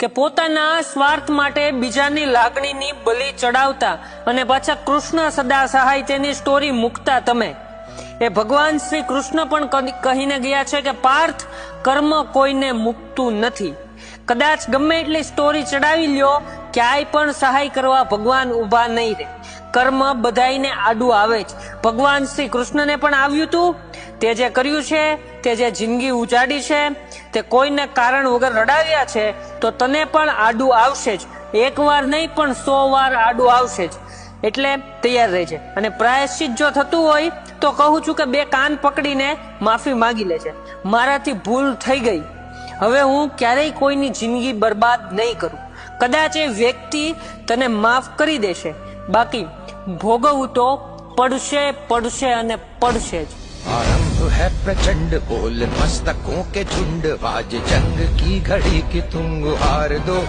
કે પોતાના સ્વાર્થ માટે બીજાની લાગણીની બલિ ચડાવતા અને પાછા કૃષ્ણ સદા સહાય તેની સ્ટોરી મૂકતા તમે. એ ભગવાન શ્રી કૃષ્ણ પણ કહીને ગયા છે કે પાર્થ, કર્મ કોઈને મુકતું નથી. કદાચ ગમે એટલી સ્ટોરી ચડાવી લ્યો, ક્યાંય પણ સહાય કરવા ભગવાન ઉભા નહીં રહે. કર્મ બધાઈને આડું આવે જ. ભગવાન શ્રી કૃષ્ણને પણ આવ્યું હતું. તે જે કર્યું છે, તે જે જિંદગી ઉજાડી છે, તે કોઈને કારણ વગર રડાવ્યા છે, તો તને પણ આડું આવશે જ. એક વાર નહીં પણ 100 વાર આડું આવશે જ. એટલે તૈયાર રહેજે. અને પ્રાયશ્ચિત જો થતું હોય તો કહું છું કે 2 કાન પકડીને માફી માંગી લેજે. મારાથી ભૂલ થઈ ગઈ, હવે હું ક્યારેય કોઈની જિંદગી બરબાદ નહીં કરું. કદાચ એ વ્યક્તિ તને માફ કરી દેશે, બાકી ભોગવવું તો પડશે અને પડશે જ. आरंभ है प्रचंड बोल मस्तकों के झुंड, आज जंग की घड़ी की तुम हार दो.